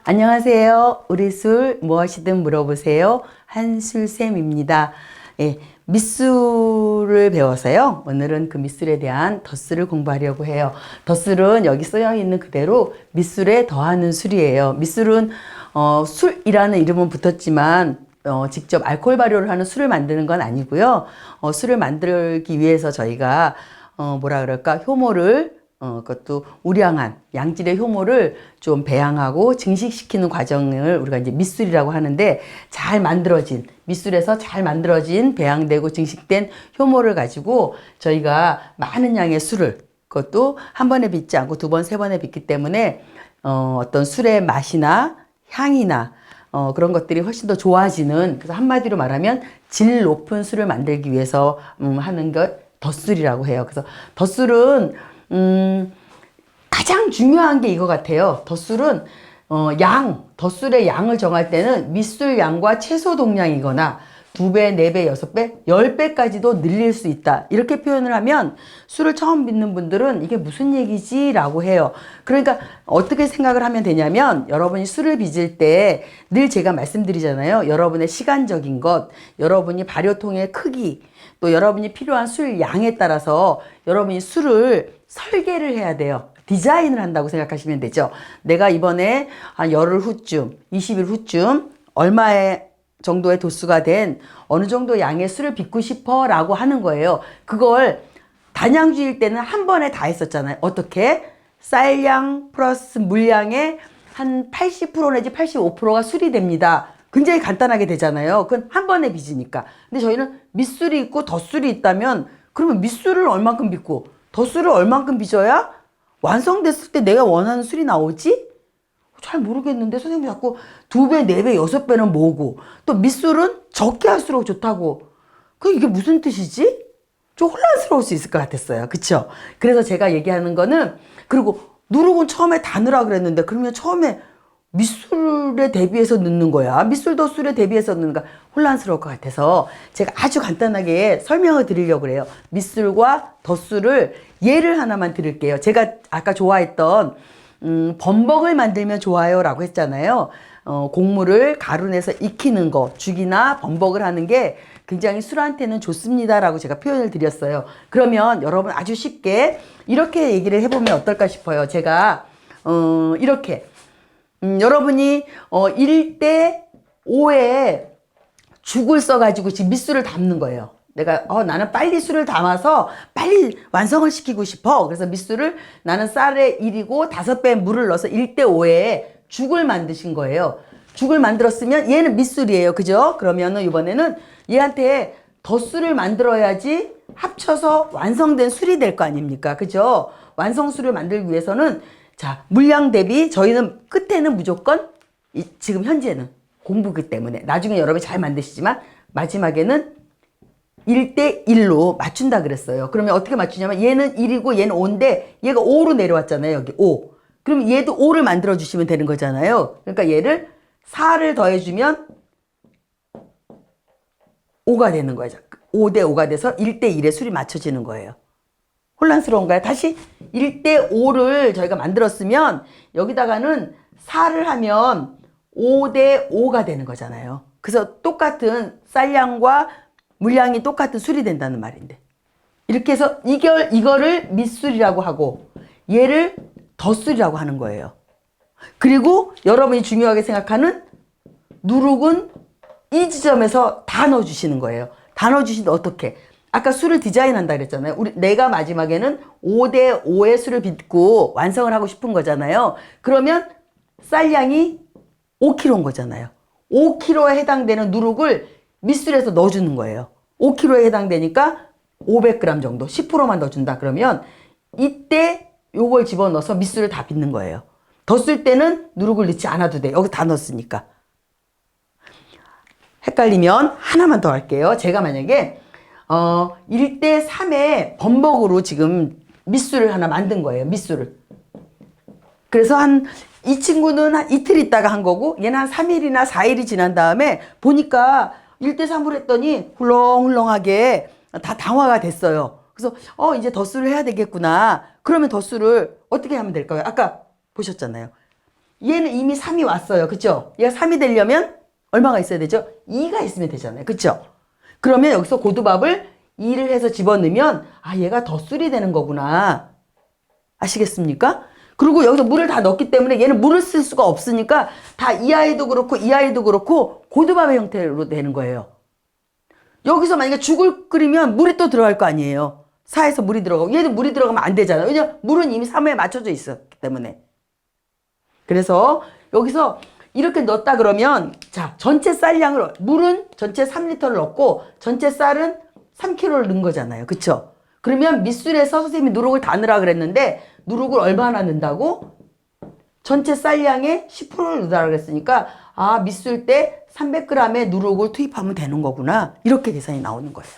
안녕하세요. 우리 술 무엇이든 물어보세요. 한술쌤입니다. 예, 밑술을 배워서요. 오늘은 그 밑술에 대한 덧술을 공부하려고 해요. 덧술은 여기 쓰여 있는 그대로 밑술에 더하는 술이에요. 밑술은 술이라는 이름은 붙었지만 직접 알코올 발효를 하는 술을 만드는 건 아니고요. 술을 만들기 위해서 저희가 뭐라 그럴까, 효모를 그것도 우량한 양질의 효모를 좀 배양하고 증식시키는 과정을 우리가 이제 밑술이라고 하는데, 잘 만들어진, 밑술에서 잘 만들어진 배양되고 증식된 효모를 가지고 저희가 많은 양의 술을, 그것도 한 번에 빚지 않고 두 번, 세 번에 빚기 때문에 어떤 술의 맛이나 향이나 그런 것들이 훨씬 더 좋아지는, 그래서 한마디로 말하면 질 높은 술을 만들기 위해서 하는 것 덧술이라고 해요. 그래서 덧술은 가장 중요한 게 이거 같아요. 덧술은 덧술의 양을 정할 때는 밑술 양과 최소 동량이거나 2배, 4배, 6배, 10배까지도 늘릴 수 있다, 이렇게 표현을 하면 술을 처음 빚는 분들은 이게 무슨 얘기지? 라고 해요. 그러니까 어떻게 생각을 하면 되냐면, 여러분이 술을 빚을 때 늘 제가 말씀드리잖아요. 여러분의 시간적인 것, 여러분이 발효통의 크기, 또 여러분이 필요한 술 양에 따라서 여러분이 술을 설계를 해야 돼요. 디자인을 한다고 생각하시면 되죠. 내가 이번에 한 열흘 후쯤, 20일 후쯤 얼마의 정도의 도수가 된 어느 정도 양의 술을 빚고 싶어 라고 하는 거예요. 그걸 단양주일 때는 한 번에 다 했었잖아요. 어떻게? 쌀양 플러스 물량의 한 80% 내지 85%가 술이 됩니다. 굉장히 간단하게 되잖아요. 그건 한 번에 빚으니까. 근데 저희는 밑술이 있고 덧술이 있다면, 그러면 밑술을 얼만큼 빚고 덧술을 얼만큼 빚어야 완성됐을 때 내가 원하는 술이 나오지? 잘 모르겠는데 선생님이 자꾸 2배, 4배, 6배는 뭐고, 또 밑술은 적게 할수록 좋다고. 이게 무슨 뜻이지? 좀 혼란스러울 수 있을 것 같았어요. 그쵸? 그래서 제가 얘기하는 거는, 그리고 누룩은 처음에 다 넣으라 그랬는데, 그러면 처음에 밑술에 대비해서 넣는 거야, 밑술 덧술에 대비해서 넣는가, 혼란스러울 것 같아서 제가 아주 간단하게 설명을 드리려고 그래요. 밑술과 덧술을 예를 하나만 드릴게요. 제가 아까 좋아했던 범벅을 만들면 좋아요 라고 했잖아요. 곡물을 가루 내서 익히는 거, 죽이나 범벅을 하는 게 굉장히 술한테는 좋습니다 라고 제가 표현을 드렸어요. 그러면 여러분 아주 쉽게 이렇게 얘기를 해보면 어떨까 싶어요. 제가 이렇게 여러분이 1대 5에 죽을 써가지고 지금 밑술을 담는 거예요. 내가 나는 빨리 술을 담아서 빨리 완성을 시키고 싶어. 그래서 밑술을, 나는 쌀에 1이고 5배 물을 넣어서 1대 5에 죽을 만드신 거예요. 죽을 만들었으면 얘는 밑술이에요. 그죠? 그러면은 이번에는 얘한테 덧술을 만들어야지 합쳐서 완성된 술이 될 거 아닙니까? 그죠? 완성술을 만들기 위해서는, 자, 물량 대비 저희는 끝에는 무조건, 지금 현재는 공부기 때문에 나중에 여러분이 잘 만드시지만 마지막에는 1대 1로 맞춘다 그랬어요. 그러면 어떻게 맞추냐면, 얘는 1이고 얘는 5인데 얘가 5로 내려왔잖아요. 여기 5. 그럼 얘도 5를 만들어 주시면 되는 거잖아요. 그러니까 얘를 4를 더해주면 5가 되는 거예요. 5대 5가 돼서 1대 1의 술이 맞춰지는 거예요. 혼란스러운가요? 다시 1대 5를 저희가 만들었으면 여기다가는 4를 하면 5대 5가 되는 거잖아요. 그래서 똑같은 쌀량과 물량이 똑같은 술이 된다는 말인데, 이렇게 해서 이거를 밑술이라고 하고 얘를 덧술이라고 하는 거예요. 그리고 여러분이 중요하게 생각하는 누룩은 이 지점에서 다 넣어주시는 거예요. 다 넣어주시는데 어떻게? 아까 술을 디자인한다 그랬잖아요. 내가 마지막에는 5대 5의 술을 빚고 완성을 하고 싶은 거잖아요. 그러면 쌀량이 5kg인 거잖아요. 5kg에 해당되는 누룩을 밑술에서 넣어주는 거예요. 5kg에 해당되니까 500g 정도, 10%만 넣어준다 그러면 이때 요걸 집어넣어서 밑술을 다 빚는 거예요. 덧쓸 때는 누룩을 넣지 않아도 돼. 여기 다 넣었으니까. 헷갈리면 하나만 더 할게요. 제가 만약에 1대 3의 범벅으로 지금 밑술을 하나 만든 거예요. 밑술을. 그래서 이 친구는 한 이틀 있다가 한 거고, 얘는 한 3일이나 4일이 지난 다음에 보니까 1대 3으로 했더니 훌렁훌렁하게 다 당화가 됐어요. 그래서 이제 덧술을 해야 되겠구나. 그러면 덧술을 어떻게 하면 될까요? 아까 보셨잖아요. 얘는 이미 3이 왔어요. 그쵸? 얘가 3이 되려면 얼마가 있어야 되죠? 2가 있으면 되잖아요. 그쵸? 그러면 여기서 고두밥을 2를 해서 집어넣으면 아 얘가 덧술이 되는 거구나. 아시겠습니까? 그리고 여기서 물을 다 넣기 때문에 얘는 물을 쓸 수가 없으니까 다 이 아이도 그렇고 이 아이도 그렇고 고두밥의 형태로 되는 거예요. 여기서 만약에 죽을 끓이면 물이 또 들어갈 거 아니에요. 사에서 물이 들어가고 얘도 물이 들어가면 안 되잖아요. 왜냐면 물은 이미 3에 맞춰져 있었기 때문에. 그래서 여기서 이렇게 넣었다 그러면 자 전체 쌀량을 물은 전체 3리터를 넣고 전체 쌀은 3kg를 넣은 거잖아요. 그쵸? 그러면 밑술에서 선생님이 누룩을 다 넣으라 그랬는데 누룩을 얼마나 넣는다고? 전체 쌀량의 10%를 넣으라 그랬으니까 아 밑술 때 300g의 누룩을 투입하면 되는 거구나. 이렇게 계산이 나오는 거예요.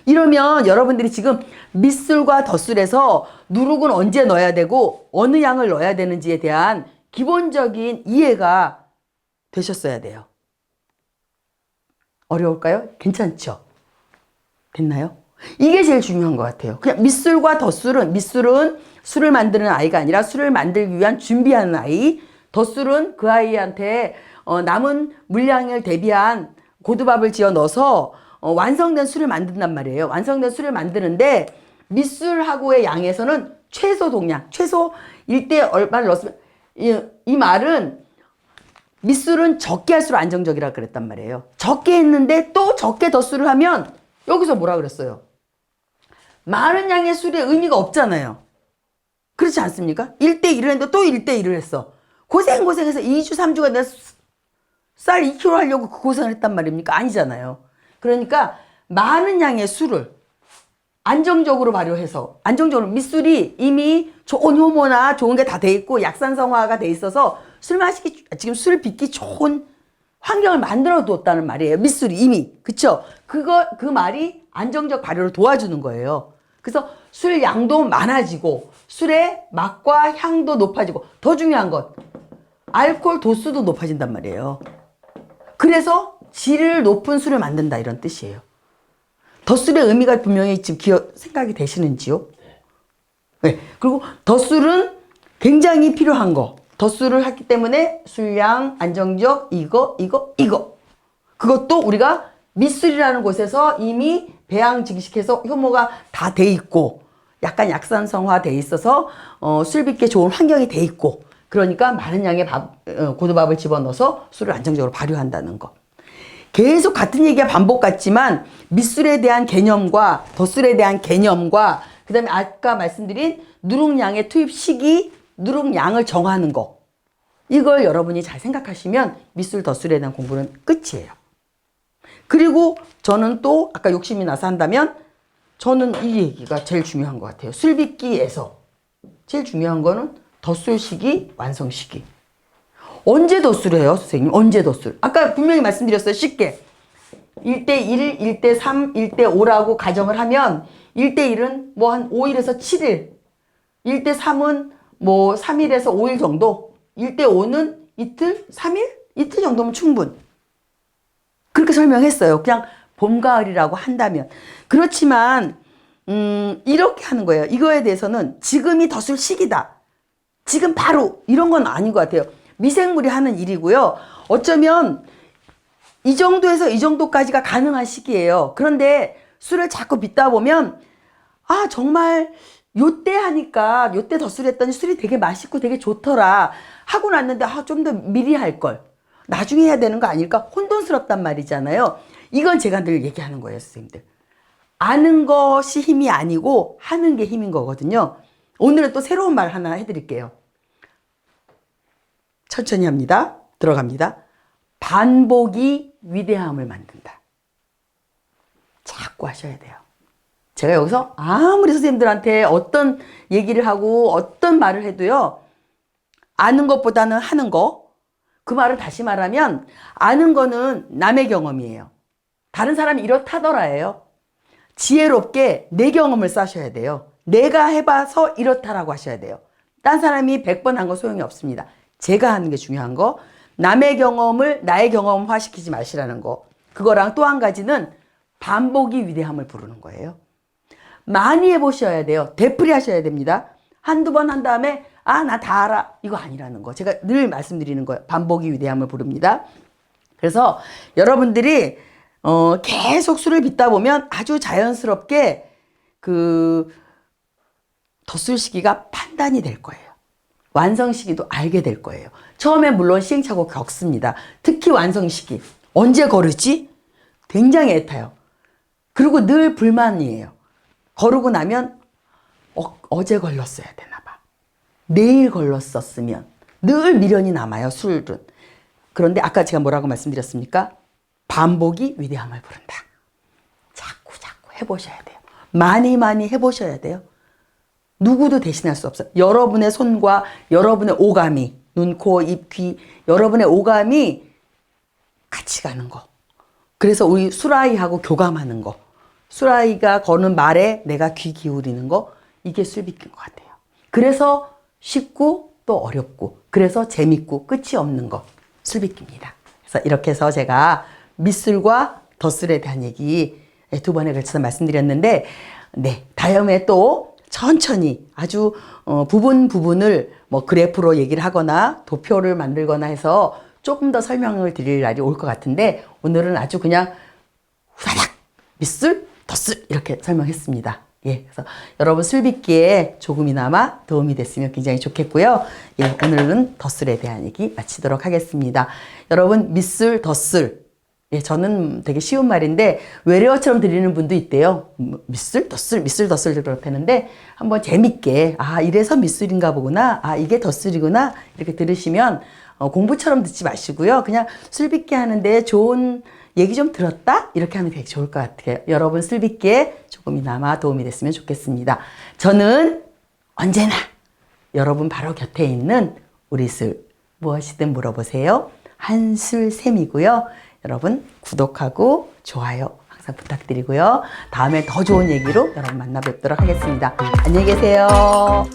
이러면 여러분들이 지금 밑술과 덧술에서 누룩은 언제 넣어야 되고 어느 양을 넣어야 되는지에 대한 기본적인 이해가 되셨어야 돼요. 어려울까요? 괜찮죠? 됐나요? 이게 제일 중요한 것 같아요. 그냥 밑술과 덧술은 밑술은 술을 만드는 아이가 아니라 술을 만들기 위한 준비하는 아이, 덧술은 그 아이한테 남은 물량을 대비한 고두밥을 지어 넣어서 완성된 술을 만든단 말이에요. 완성된 술을 만드는데 밑술하고의 양에서는 최소 동량, 최소 1대 얼마를 넣었으면 이 말은 밑술은 적게 할수록 안정적이라 그랬단 말이에요. 적게 했는데 또 적게 덧술을 하면 여기서 뭐라 그랬어요? 많은 양의 술에 의미가 없잖아요. 그렇지 않습니까? 1대1을 했는데 또 1대1을 했어. 고생해서 2주 3주가 내가 쌀 2kg 하려고 그 고생을 했단 말입니까? 아니잖아요. 그러니까 많은 양의 술을 안정적으로 발효해서 안정적으로 밑술이 이미 좋은 효모나 좋은 게 다 돼 있고 약산성화가 돼 있어서 술 마시기 지금 술 빚기 좋은 환경을 만들어 뒀다는 말이에요. 밑술이 이미. 그쵸? 그 말이 안정적 발효를 도와주는 거예요. 그래서 술 양도 많아지고 술의 맛과 향도 높아지고 더 중요한 것 알코올 도수도 높아진단 말이에요. 그래서 질 높은 술을 만든다 이런 뜻이에요. 덧술의 의미가 분명히 지금 생각이 되시는지요? 네. 그리고 덧술은 굉장히 필요한 거. 덧술을 했기 때문에 술량, 안정적, 이거. 그것도 우리가 밑술이라는 곳에서 이미 배양 증식해서 효모가 다 돼 있고 약간 약산성화 돼 있어서 술 빚게 좋은 환경이 돼 있고 그러니까 많은 양의 고두밥을 집어넣어서 술을 안정적으로 발효한다는 거. 계속 같은 얘기가 반복 같지만 밑술에 대한 개념과 덧술에 대한 개념과 그 다음에 아까 말씀드린 누룩량의 투입 시기, 누룩량을 정하는 거 이걸 여러분이 잘 생각하시면 밑술, 덧술에 대한 공부는 끝이에요. 그리고 저는 또 아까 욕심이 나서 한다면 저는 이 얘기가 제일 중요한 것 같아요. 술 빚기에서 제일 중요한 거는 덧술 시기, 완성 시기. 언제 덧술해요, 선생님? 언제 덧술? 아까 분명히 말씀드렸어요. 쉽게. 1대1, 1대3, 1대5라고 가정을 하면 1대1은 뭐 한 5일에서 7일, 1대3은 뭐 3일에서 5일 정도, 1대5는 이틀, 3일? 이틀 정도면 충분. 그렇게 설명했어요. 그냥 봄, 가을이라고 한다면. 그렇지만 이렇게 하는 거예요. 이거에 대해서는 지금이 덧술 시기다. 지금 바로 이런 건 아닌 것 같아요. 미생물이 하는 일이고요. 어쩌면 이 정도에서 이 정도까지가 가능한 시기예요. 그런데 술을 자꾸 빚다 보면 아 정말 요때 하니까 요때 덧술했더니 술이 되게 맛있고 되게 좋더라 하고 났는데 아 좀 더 미리 할 걸. 나중에 해야 되는 거 아닐까? 혼돈스럽단 말이잖아요. 이건 제가 늘 얘기하는 거예요, 선생님들. 아는 것이 힘이 아니고 하는 게 힘인 거거든요. 오늘은 또 새로운 말 하나 해드릴게요. 천천히 합니다. 들어갑니다. 반복이 위대함을 만든다. 자꾸 하셔야 돼요. 제가 여기서 아무리 선생님들한테 어떤 얘기를 하고 어떤 말을 해도요. 아는 것보다는 하는 거. 그 말을 다시 말하면 아는 거는 남의 경험이에요. 다른 사람이 이렇다더라예요. 지혜롭게 내 경험을 쌓으셔야 돼요. 내가 해봐서 이렇다라고 하셔야 돼요. 딴 사람이 100번 한 거 소용이 없습니다. 제가 하는 게 중요한 거. 남의 경험을 나의 경험화 시키지 마시라는 거. 그거랑 또 한 가지는 반복이 위대함을 부르는 거예요. 많이 해보셔야 돼요. 되풀이 하셔야 됩니다. 한두 번 한 다음에 아, 나 다 알아. 이거 아니라는 거. 제가 늘 말씀드리는 거예요. 반복이 위대함을 부릅니다. 그래서 여러분들이 계속 술을 빚다 보면 아주 자연스럽게 그 덧술 시기가 판단이 될 거예요. 완성 시기도 알게 될 거예요. 처음에 물론 시행착오 겪습니다. 특히 완성 시기. 언제 거르지? 굉장히 애타요. 그리고 늘 불만이에요. 거르고 나면 어제 걸렀어야 되나 봐. 내일 걸렀었으면. 늘 미련이 남아요, 술은. 그런데 아까 제가 뭐라고 말씀드렸습니까? 반복이 위대함을 부른다. 자꾸 해보셔야 돼요. 많이 해보셔야 돼요. 누구도 대신할 수 없어요. 여러분의 손과 여러분의 오감이, 눈, 코, 입, 귀, 여러분의 오감이 같이 가는 거. 그래서 우리 술아이하고 교감하는 거. 술아이가 거는 말에 내가 귀 기울이는 거. 이게 술빚인 것 같아요. 그래서 쉽고 또 어렵고, 그래서 재밌고 끝이 없는 거. 술빚기입니다. 그래서 이렇게 해서 제가 밑술과 덧술에 대한 얘기 두 번에 걸쳐서 말씀드렸는데, 네, 다음에 또 천천히 아주 부분을 뭐 그래프로 얘기를 하거나 도표를 만들거나 해서 조금 더 설명을 드릴 날이 올 것 같은데, 오늘은 아주 그냥 후다닥 밑술, 덧술 이렇게 설명했습니다. 예, 그래서 여러분 술빚기에 조금이나마 도움이 됐으면 굉장히 좋겠고요. 예, 오늘은 덧술에 대한 얘기 마치도록 하겠습니다. 여러분 밑술, 덧술. 예, 저는 되게 쉬운 말인데 외래어처럼 들리는 분도 있대요. 밑술, 덧술, 밑술, 덧술 그렇다는데 한번 재밌게 아 이래서 밑술인가 보구나. 아 이게 덧술이구나. 이렇게 들으시면 공부처럼 듣지 마시고요. 그냥 술빚기 하는데 좋은 얘기 좀 들었다? 이렇게 하면 되게 좋을 것 같아요. 여러분 술빚기에 조금이나마 도움이 됐으면 좋겠습니다. 저는 언제나 여러분 바로 곁에 있는 우리 술 무엇이든 물어보세요. 한술쌤이고요. 여러분 구독하고 좋아요 항상 부탁드리고요. 다음에 더 좋은 얘기로 여러분 만나 뵙도록 하겠습니다. 안녕히 계세요.